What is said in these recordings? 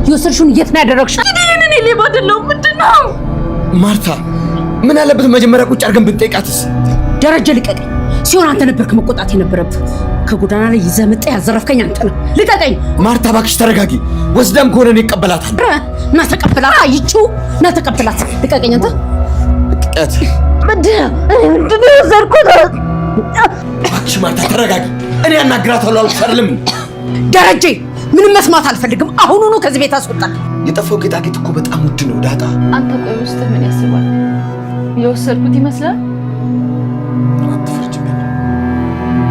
የወሰድሽውን የት ነው ያደረግሽው? እኔ ሌባ አይደለሁም። ምንድነው? ማርታ ምን አለበት መጀመሪያ ቁጭ አድርገን ብንጠይቃትስ? ደረጀ ልቀቀኝ። ሲሆን አንተ ነበርክ መቆጣት የነበረብህ። ከጎዳና ላይ ይዘህ መጣ ያዘረፍከኝ አንተ ነው። ልቀቀኝ። ማርታ እባክሽ ተረጋጊ። ወስዳም ከሆነ እኔ እቀበላታለሁ። እና ተቀበላት። አይቹ እና ተቀበላት። ልቀቀኝ አንተ። ልቀቀት። ምንድነው የወሰድኩት? እባክሽ ማርታ ተረጋጊ። እኔ አናግራታለሁ አልኩሽ አይደለም? ደረጀ ምንም መስማት አልፈልግም። አሁኑኑ ከዚህ ቤት አስወጣል። የጠፋው ጌጣጌጥ እኮ በጣም ውድ ነው ዳጣ። አንተ ቆይ ውስጥ ምን ያስባል? የወሰድኩት ይመስላል? አትፈርጅብኝ።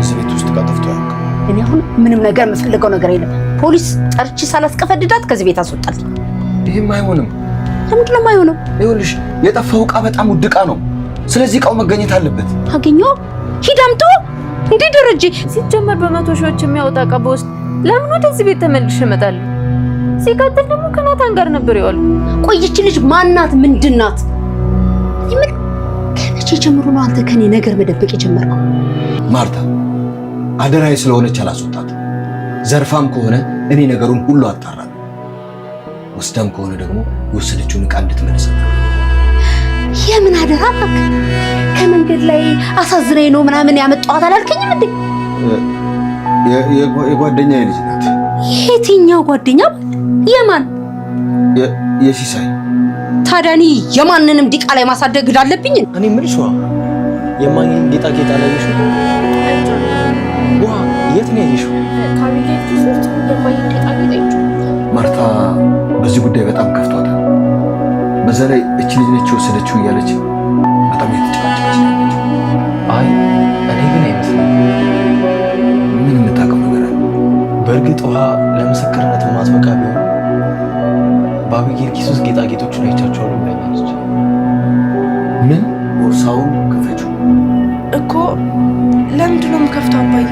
እዚህ ቤት ውስጥ ጠፍቶ አያውቅም። እኔ አሁን ምንም ነገር የምፈልገው ነገር የለም። ፖሊስ ጠርቼ ሳላስቀፈድዳት ከዚህ ቤት አስወጣል። ይሄም አይሆንም። ለምንድን ነው የማይሆነው? ይኸውልሽ የጠፋው ዕቃ በጣም ውድ ዕቃ ነው። ስለዚህ ዕቃው መገኘት አለበት። አገኘው። ሂድ አምጣው። እንዴ ደረጀ ሲጀመር በመቶ ሺዎች የሚያወጣ ዕቃ በውስጥ ለምን ወደዚህ ቤት ተመልሼ እመጣለሁ? ሲቀጥል ደግሞ ከናታን ጋር ነበር ያለው። ቆይች ልጅ ማናት? ምንድናት? ይምን ከመቼ ጀምሮ ነው አንተ ከኔ ነገር መደበቅ የጀመርከው? ማርታ አደራዬ ስለሆነች አላስወጣት። ዘርፋም ከሆነ እኔ ነገሩን ሁሉ አጣራለሁ። ወስዳም ከሆነ ደግሞ የወሰደችውን ዕቃ እንድትመልስ። የምን አደራ? ከመንገድ ላይ አሳዝነኝ ነው ምናምን ያመጣኋት አላልከኝም እንዴ? የጓደኛዬ ልጅ ናት። የትኛው ጓደኛ? የማን? የሲሳይ። ታዲያ እኔ የማንንም ዲቃ ላይ ማሳደግ እንዳለብኝ? እኔ የምልሽ የማግኘት ጌጣጌጥ አላየሽው? የት ነው ያየሽው? ከአቢጌል ኪስ የማግኘት ጌጣጌጥ አይቼው። ማርታ በዚህ ጉዳይ በጣም ከፍቷታል። በዛ ላይ እቺ ልጅ ነች የወሰደችው እያለች በጣም የተጨቃጨቀች ነች። አይ እኔ ግን አይመስልም። ምን የምታውቀው ነገር አለ? በእርግጥ ለምስክርነት ማስበቃ ቢሆን በአቢጌል ኪስ ውስጥ ጌጣጌጦቹን አይቻቸዋለሁ ብላኛለች። ምን? ቦርሳውን ክፈችው እኮ። ለምንድን ነው የምከፍተው? አባዬ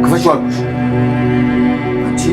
ክፈችው አልኩሽ። አንቺ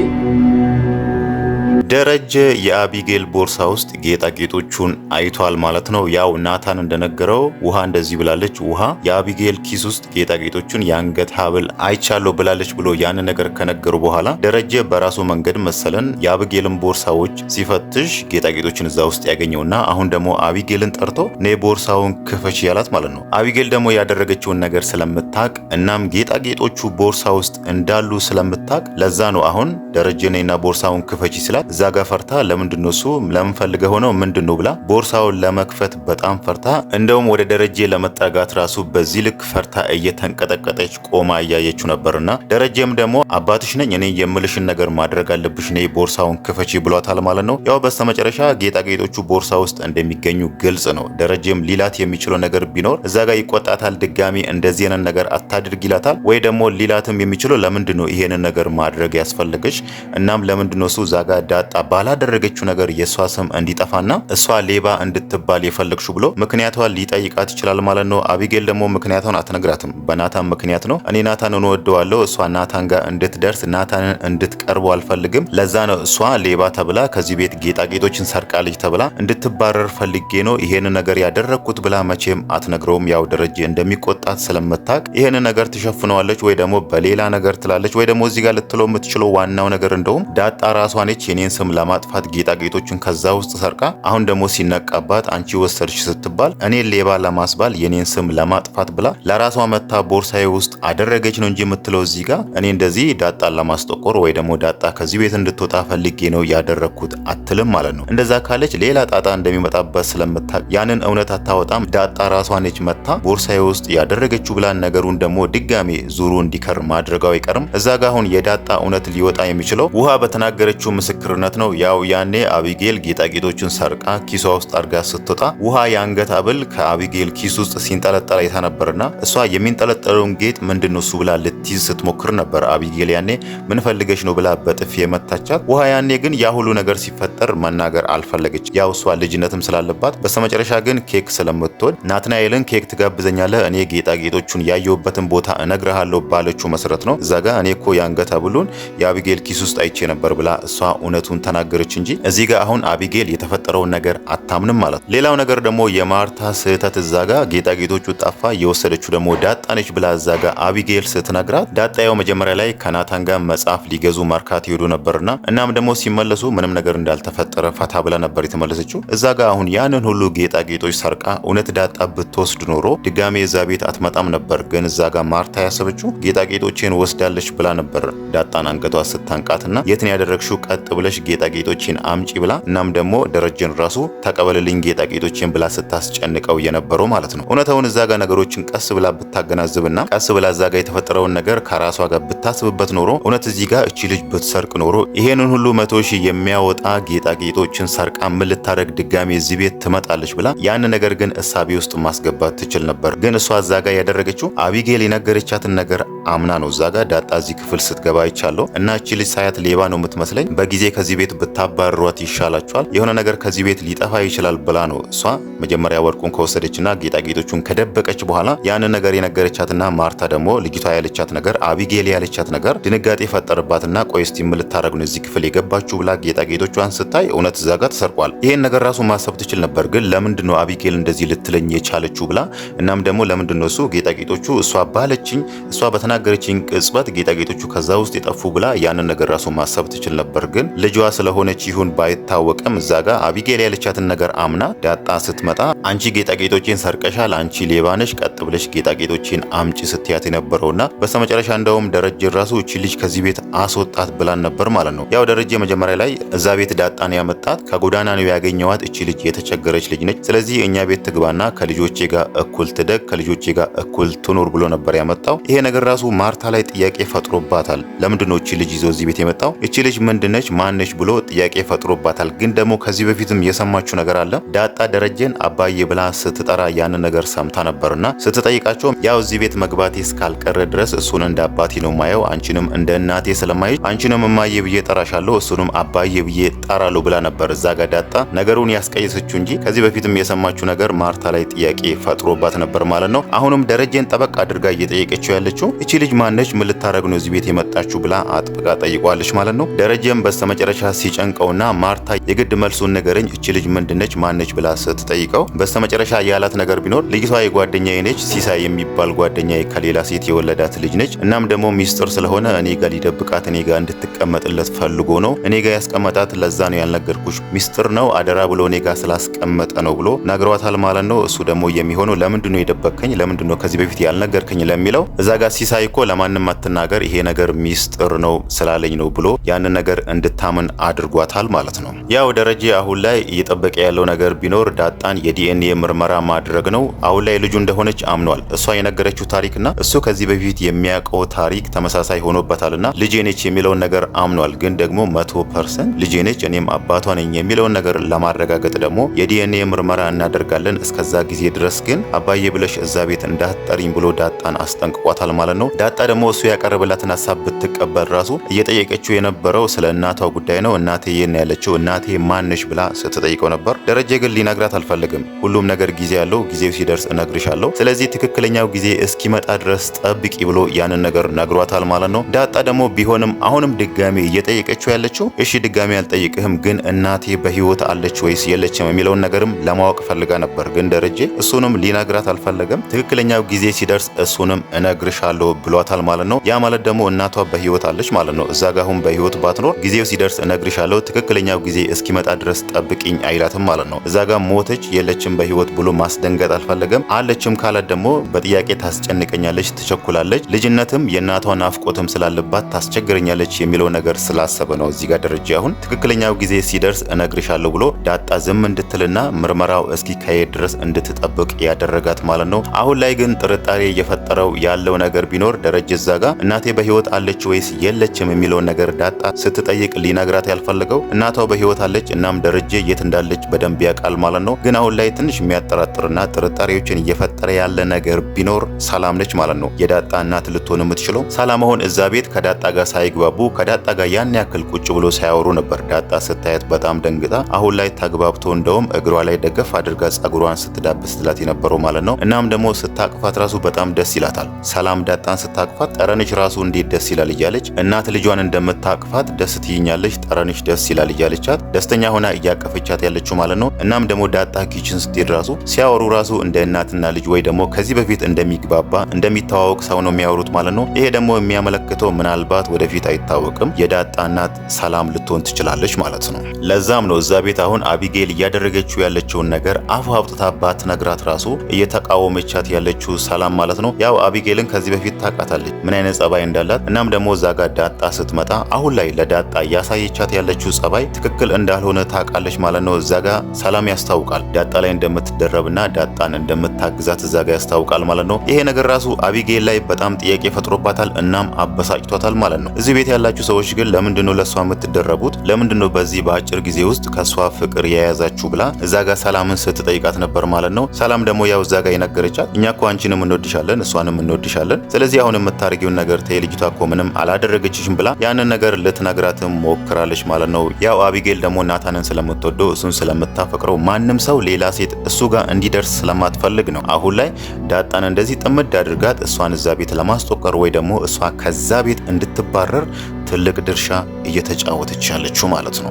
ደረጀ የአቢጌል ቦርሳ ውስጥ ጌጣጌጦቹን አይቷል ማለት ነው። ያው ናታን እንደነገረው ውሃ እንደዚህ ብላለች። ውሃ የአቢጌል ኪስ ውስጥ ጌጣጌጦቹን የአንገት ሀብል አይቻለሁ ብላለች ብሎ ያን ነገር ከነገሩ በኋላ ደረጀ በራሱ መንገድ መሰለን የአቢጌልን ቦርሳዎች ሲፈትሽ ጌጣጌጦችን እዛ ውስጥ ያገኘውና አሁን ደግሞ አቢጌልን ጠርቶ ኔ ቦርሳውን ክፈች ያላት ማለት ነው። አቢጌል ደግሞ ያደረገችውን ነገር ስለምታቅ እናም ጌጣጌጦቹ ቦርሳ ውስጥ እንዳሉ ስለምታቅ ለዛ ነው አሁን ደረጀ ነና ቦርሳውን ክፈች ስላት እዛ ጋር ፈርታ ለምንድነው እሱ ለምን ፈልገው ነው ምንድነው ብላ ቦርሳውን ለመክፈት በጣም ፈርታ እንደውም ወደ ደረጀ ለመጠጋት ራሱ በዚህ ልክ ፈርታ እየተንቀጠቀጠች ቆማ እያየችው ነበርና ደረጀም ደግሞ አባትሽ ነኝ እኔ የምልሽን ነገር ማድረግ አለብሽ ነይ ቦርሳውን ክፈቺ ብሏታል ማለት ነው። ያው በስተመጨረሻ ጌጣጌጦቹ ቦርሳ ውስጥ እንደሚገኙ ግልጽ ነው። ደረጀም ሊላት የሚችለው ነገር ቢኖር እዛ ጋር ይቆጣታል። ድጋሚ እንደዚህ አይነት ነገር አታድርግ ይላታል። ወይ ደግሞ ሊላትም የሚችለው ለምንድነው ይሄንን ነገር ማድረግ ያስፈልገሽ እናም ለምንድነው እሱ እዛ ጋር ዳጣ ባላደረገችው ነገር የሷ ስም እንዲጠፋና እሷ ሌባ እንድትባል የፈለግሽው ብሎ ምክንያቷን ሊጠይቃት ይችላል ማለት ነው። አቢጌል ደግሞ ምክንያቷን አትነግራትም። በናታን ምክንያት ነው። እኔ ናታንን እወደዋለሁ፣ እሷ ናታን ጋር እንድትደርስ ናታንን እንድትቀርበው አልፈልግም። ለዛ ነው እሷ ሌባ ተብላ ከዚህ ቤት ጌጣጌጦችን ሰርቃለች ተብላ እንድትባረር ፈልጌ ነው ይሄን ነገር ያደረኩት ብላ መቼም አትነግረውም። ያው ደረጀ እንደሚቆጣት ስለምታቅ ይሄን ነገር ትሸፍነዋለች ወይ ደግሞ በሌላ ነገር ትላለች ወይ ደግሞ እዚህ ጋር ልትለው የምትችለው ዋናው ነገር እንደውም ዳጣ ራሷ ነች የኔን ስም ለማጥፋት ጌጣጌጦችን ከዛ ውስጥ ሰርቃ አሁን ደግሞ ሲነቃባት አንቺ ወሰድሽ ስትባል እኔ ሌባ ለማስባል የኔን ስም ለማጥፋት ብላ ለራሷ መታ ቦርሳዬ ውስጥ አደረገች ነው እንጂ የምትለው እዚህ ጋር እኔ እንደዚህ ዳጣን ለማስጠቆር ወይ ደግሞ ዳጣ ከዚህ ቤት እንድትወጣ ፈልጌ ነው ያደረኩት አትልም ማለት ነው። እንደዛ ካለች ሌላ ጣጣ እንደሚመጣበት ስለምታውቅ ያንን እውነት አታወጣም። ዳጣ ራሷ ነች መታ ቦርሳዬ ውስጥ ያደረገችው ብላ ነገሩን ደግሞ ድጋሜ ዙሩ እንዲከር ማድረጋው አይቀርም። እዛ ጋር አሁን የዳጣ እውነት ሊወጣ የሚችለው ውሃ በተናገረችው ምስክርነት ነው። ያው ያኔ አቢጌል ጌጣጌጦችን ሰርቃ ኪሷ ውስጥ አርጋ ስትወጣ ውሃ የአንገት ሀብል ከአቢጌል ኪስ ውስጥ ሲንጠለጠል አይታ ነበርና እሷ የሚንጠለጠለውን ጌጥ ምንድነው እሱ ብላ ልትይዝ ስትሞክር ነበር። አቢጌል ያኔ ምን ፈልገሽ ነው ብላ በጥፊ የመታቻት። ውሃ ያኔ ግን ያ ሁሉ ነገር ሲፈጠር መናገር አልፈለገች። ያው እሷ ልጅነትም ስላለባት በስተመጨረሻ ግን ኬክ ስለምትወድ ናትናኤልን ኬክ ትጋብዘኛለህ እኔ ጌጣጌጦቹን ያየሁበትን ቦታ እነግርሃለሁ ባለችው መሰረት ነው እዛ ጋር እኔ እኮ የአንገት ሀብሉን የአቢጌል ኪስ ውስጥ አይቼ ነበር ብላ እሷ እውነቱን እውነቱን ተናገረች እንጂ እዚህ ጋር አሁን አቢጌል የተፈጠረውን ነገር አታምንም ማለት ነው። ሌላው ነገር ደግሞ የማርታ ስህተት እዛ ጋር ጌጣጌጦቹ ጠፋ የወሰደችው ደግሞ ዳጣ ነች ብላ እዛ ጋር አቢጌል ስትነግራት ዳጣ ያው መጀመሪያ ላይ ከናታን ጋር መጽሐፍ ሊገዙ ማርካት ይሄዱ ነበርና እናም ደግሞ ሲመለሱ ምንም ነገር እንዳልተፈጠረ ፈታ ብላ ነበር የተመለሰችው። እዛ ጋር አሁን ያንን ሁሉ ጌጣጌጦች ሰርቃ እውነት ዳጣ ብትወስድ ኖሮ ድጋሜ እዛ ቤት አትመጣም ነበር። ግን እዛ ጋር ማርታ ያሰበችው ጌጣጌጦችን ወስዳለች ብላ ነበር ዳጣን አንገቷ ስታንቃትና የትን ያደረግሽው ቀጥ ብለሽ ጌጣጌጦችን አምጪ ብላ እናም ደግሞ ደረጀን ራሱ ተቀበልልኝ ጌጣጌጦችን ብላ ስታስጨንቀው የነበረው ማለት ነው። እውነታውን እዛ ጋር ነገሮችን ቀስ ብላ ብታገናዝብና ቀስ ብላ እዛ ጋር የተፈጠረውን ነገር ከራሷ ጋር ብታስብበት ኖሮ እውነት እዚህ ጋር እቺ ልጅ ብትሰርቅ ኖሮ ይሄንን ሁሉ 100 ሺህ የሚያወጣ ጌጣጌጦችን ሰርቃ ምን ልታረግ ድጋሜ እዚህ ቤት ትመጣለች ብላ ያን ነገር ግን እሳቤ ውስጥ ማስገባት ትችል ነበር። ግን እሷ እዛ ጋር ያደረገችው አቢጌል የነገረቻትን ነገር አምና ነው። እዛ ጋር ዳጣ እዚህ ክፍል ስትገባ ይቻለው እና እቺ ልጅ ሳያት ሌባ ነው የምትመስለኝ፣ በጊዜ ከዚህ ቤት ብታባርሯት ይሻላችኋል፣ የሆነ ነገር ከዚህ ቤት ሊጠፋ ይችላል ብላ ነው እሷ መጀመሪያ ወርቁን ከወሰደችና ጌጣጌጦቹን ከደበቀች በኋላ ያንን ነገር የነገረቻትና ማርታ ደግሞ ልጅቷ ያለቻት ነገር አቢጌል ያለቻት ነገር ድንጋጤ ፈጠረባትና ቆይ እስቲ ምን ልታረግ ነው እዚህ ክፍል የገባችሁ ብላ ጌጣጌጦቿን ስታይ እውነት እዛ ጋር ተሰርቋል። ይሄን ነገር ራሱ ማሰብ ትችል ነበር። ግን ለምንድነው አቢጌል እንደዚህ ልትለኝ የቻለችው ብላ እናም ደግሞ ለምንድነው እሱ ጌጣጌጦቹ እሷ ባለችኝ እሷ በተናገረችኝ ቅጽበት ጌጣጌጦቹ ከዛ ውስጥ የጠፉ ብላ ያንን ነገር ራሱ ማሰብ ትችል ነበር። ግን ልጇ ስለሆነች ይሁን ባይታወቅም እዛ ጋር አቢጌል ያለቻትን ነገር አምና ዳጣ ስትመጣ አንቺ ጌጣጌጦችን ሰርቀሻል፣ አንቺ ሌባ ነሽ፣ ቀጥ ብለሽ ጌጣጌጦችን አምጪ ስትያት የነበረውና በስተመጨረሻ እንደውም ደረጀ ራሱ እቺ ልጅ ከዚህ ቤት አስወጣት ብላን ነበር ማለት ነው። ያው ደረጀ መጀመሪያ ላይ እዛ ቤት ዳጣን ያመጣት ከጎዳና ነው ያገኘዋት፣ እቺ ልጅ የተቸገረች ልጅ ነች፣ ስለዚህ እኛ ቤት ትግባና ከልጆቼ ጋር እኩል ትደግ፣ ከልጆቼ ጋር እኩል ትኖር ብሎ ነበር ያመጣው። ይሄ ነገር ራሱ ማርታ ላይ ጥያቄ ፈጥሮባታል። ለምንድነው እቺ ልጅ ይዞ እዚህ ቤት የመጣው? እቺ ልጅ ምንድነች ማነች ብሎ ጥያቄ ፈጥሮባታል። ግን ደግሞ ከዚህ በፊትም የሰማችው ነገር አለ። ዳጣ ደረጀን አባዬ ብላ ስትጠራ ያንን ነገር ሰምታ ነበርና ስትጠይቃቸው ያው እዚህ ቤት መግባቴ እስካልቀረ ድረስ እሱን እንደ አባቴ ነው ማየው፣ አንቺንም እንደ እናቴ ስለማይሽ አንቺንም እማዬ ብዬ ጠራሻለሁ፣ እሱንም አባዬ ብዬ ጠራለሁ ብላ ነበር እዛ ጋር ዳጣ ነገሩን ያስቀየሰችው እንጂ ከዚህ በፊትም የሰማችው ነገር ማርታ ላይ ጥያቄ ፈጥሮባት ነበር ማለት ነው። አሁንም ደረጀን ጠበቅ አድርጋ እየጠየቀችው ያለችው እቺ ልጅ ማነች ምን ልታረግ ነው እዚህ ቤት የመጣችው ብላ አጥብቃ ጠይቋለች ማለት ነው። ደረጀም በስተመጨረሻ ሲጨንቀውና ማርታ የግድ መልሱን ነገረኝ እቺ ልጅ ምንድነች ማነች ብላ ስትጠይቀው በስተመጨረሻ ያላት ነገር ቢኖር ልጅቷ የጓደኛዬ ነች፣ ሲሳይ የሚባል ጓደኛዬ ከሌላ ሴት የወለዳት ልጅ ነች። እናም ደግሞ ሚስጥር ስለሆነ እኔ ጋር ሊደብቃት እኔ ጋር እንድትቀመጥለት ፈልጎ ነው እኔ ጋር ያስቀመጣት፣ ለዛ ነው ያልነገርኩሽ፣ ሚስጥር ነው አደራ ብሎ እኔ ጋር ስላስቀመጠ ነው ብሎ ነግሯታል ማለት ነው። እሱ ደግሞ የሚሆነው ለምንድነው የደበከኝ ለምንድነው ከዚህ በፊት ያልነገርከኝ ለሚለው እዛ ጋር ሲሳይ እኮ ለማንም አትናገር ይሄ ነገር ሚስጥር ነው ስላለኝ ነው ብሎ ያንን ነገር እንድታምን አድርጓታል ማለት ነው። ያው ደረጀ አሁን ላይ እየጠበቀ ያለው ነገር ቢኖር ዳጣን የዲኤንኤ ምርመራ ማድረግ ነው። አሁን ላይ ልጁ እንደሆነች አምኗል። እሷ የነገረችው ታሪክና እሱ ከዚህ በፊት የሚያውቀው ታሪክ ተመሳሳይ ሆኖበታልና ልጄ ነች የሚለውን ነገር አምኗል። ግን ደግሞ 100% ልጄ ነች እኔም አባቷ ነኝ የሚለውን ነገር ለማረጋገጥ ደግሞ የዲኤንኤ ምርመራ እናደርጋለን። እስከዛ ጊዜ ድረስ ግን አባዬ ብለሽ እዛ ቤት እንዳትጠሪኝ ብሎ ዳጣን አስጠንቅቋታል ማለት ነው። ዳጣ ደግሞ እሱ ያቀረበላትን ሀሳብ ብትቀበል ራሱ እየጠየቀችው የነበረው ስለ እናቷ ጉዳይ ነው። እናቴ የት ነው ያለችው እናቴ ማንሽ ብላ ስትጠይቀው ነበር። ደረጀ ግን ሊነግራት አልፈለግም። ሁሉም ነገር ጊዜ ያለው ጊዜው ሲደርስ እነግርሻለሁ፣ ስለዚህ ትክክለኛው ጊዜ እስኪመጣ ድረስ ጠብቂ ብሎ ያንን ነገር ነግሯታል ማለት ነው። ዳጣ ደግሞ ቢሆንም አሁንም ድጋሜ እየጠየቀችው ያለችው እሺ ድጋሜ አልጠይቅህም፣ ግን እናቴ በህይወት አለች ወይስ የለችም የሚለውን ነገርም ለማወቅ ፈልጋ ነበር። ግን ደረጀ እሱንም ሊነግራት አልፈለገም። ትክክለኛው ጊዜ ሲደርስ እሱንም እነግርሻለሁ ብሏታል ማለት ነው። ያ ማለት ደግሞ እናቷ በህይወት አለች ማለት ነው። እዛ ጋር አሁን በህይወት ባትኖር ጊዜው ሲደርስ እነግርሻለሁ ትክክለኛው ጊዜ እስኪመጣ ድረስ ጠብቂኝ አይላትም ማለት ነው። እዛ ጋር ሞተች የለችም በህይወት ብሎ ማስደንገጥ አልፈለገም። አለችም ካላት ደግሞ በጥያቄ ታስጨንቀኛለች፣ ትቸኩላለች፣ ልጅነትም የእናቷ ናፍቆትም ስላለባት ታስቸግረኛለች የሚለው ነገር ስላሰበ ነው እዚህ ጋር ደረጃ አሁን ትክክለኛው ጊዜ ሲደርስ እነግርሻለሁ ብሎ ዳጣ ዝም እንድትልና ምርመራው እስኪካሄድ ድረስ እንድትጠብቅ ያደረጋት ማለት ነው። አሁን ላይ ግን ጥርጣሬ እየፈጠረው ያለው ነገር ቢኖር ደረጃ እዛ ጋር እናቴ በህይወት አለች ወይስ የለችም የሚለውን ነገር ዳጣ ስትጠይቅ ሊነግራት ያልፈለገው እናቷ በህይወት አለች፣ እናም ደረጃ የት እንዳለች በደንብ ያውቃል ማለት ነው። ግን አሁን ላይ ትንሽ የሚያጠራጥርና ጥርጣሬዎችን እየፈጠረ ያለ ነገር ቢኖር ሰላም ነች ማለት ነው። የዳጣ እናት ልትሆን የምትችለው ሰላም አሁን እዛ ቤት ከዳጣ ጋር ሳይግባቡ ከዳጣ ጋር ያን ያክል ቁጭ ብሎ ሳያወሩ ነበር። ዳጣ ስታያት በጣም ደንግጣ አሁን ላይ ተግባብቶ እንደውም እግሯ ላይ ደገፍ አድርጋ ጸጉሯን ስትዳብስላት የነበረው ማለት ነው። እናም ደግሞ ስታቅፋት ራሱ በጣም ደስ ይላታል። ሰላም ዳጣን ስታቅፋት ጠረንሽ ራሱ እንዴት ደስ ይላል እያለች እናት ልጇን እንደምታቅፋት ደስ ትይኛለች ጠረንሽ ደስ ይላል እያለቻት ደስተኛ ሆና እያቀፈቻት ያለችው ማለት ነው። እናም ደግሞ ዳጣ ኪችን ስትሄድ ራሱ ሲያወሩ ራሱ እንደ እናትና ልጅ ወይ ደግሞ ከዚህ በፊት እንደሚግባባ እንደሚተዋወቅ ሰው ነው የሚያወሩት ማለት ነው። ይሄ ደግሞ የሚያመለክተው ምናልባት ወደፊት አይታወቅም የዳጣ እናት ሰላም ልትሆን ትችላለች ማለት ነው። ለዛም ነው እዛ ቤት አሁን አቢጌል እያደረገችው ያለችውን ነገር አፉ አውጥታ ባትነግራት ራሱ እየተቃወመቻት ያለችው ሰላም ማለት ነው። ያው አቢጌልን ከዚህ በፊት ታውቃታለች ምን አይነት ጸባይ እንዳላት። እናም ደግሞ እዛ ጋር ዳጣ ስትመጣ አሁን ላይ ለዳጣ እያሳየቻት ያለችው ጸባይ ትክክል እንዳልሆነ ታውቃለች ማለት ነው። እዛ ጋር ሰላም ያስታውቃል ዳጣ ላይ እንደምትደረብና ዳጣን እንደምታግዛት እዛ ጋር ያስታውቃል ማለት ነው። ይሄ ነገር ራሱ አቢጌል ላይ በጣም ጥያቄ ፈጥሮባታል እናም አበሳጭቷታል ማለት ነው። እዚህ ቤት ያላችሁ ሰዎች ግን ለምንድነው ለሷ የምትደረቡት? ለምንድነው በዚህ በአጭር ጊዜ ውስጥ ከሷ ፍቅር የያዛችሁ ብላ እዛ ጋር ሰላምን ስትጠይቃት ነበር ማለት ነው። ሰላም ደግሞ ያው እዛ ጋር የነገረቻት እኛ እኮ አንቺንም እንወድሻለን እሷንም እንወድሻለን፣ ስለዚህ አሁን የምታርጊውን ነገር ተይ፣ ልጅቷ እኮ ምንም አላደረገችሽም ብላ ያንን ነገር ልትነግራትም ሞክራለች ማለት ነው። ያው አቢጌል ደግሞ ናታንን ስለምትወደው እሱን ስለምታፈቅረው ማንም ሰው ሌላ ሴት እሱ ጋር እንዲደርስ ስለማትፈልግ ነው አሁን ላይ ዳጣን እንደዚህ ጥምድ አድርጋት እሷን እዛ ቤት ለማስጠቀር ወይ ደግሞ እሷ ከዛ ቤት እንድትባረር ትልቅ ድርሻ እየተጫወተች ያለችው ማለት ነው።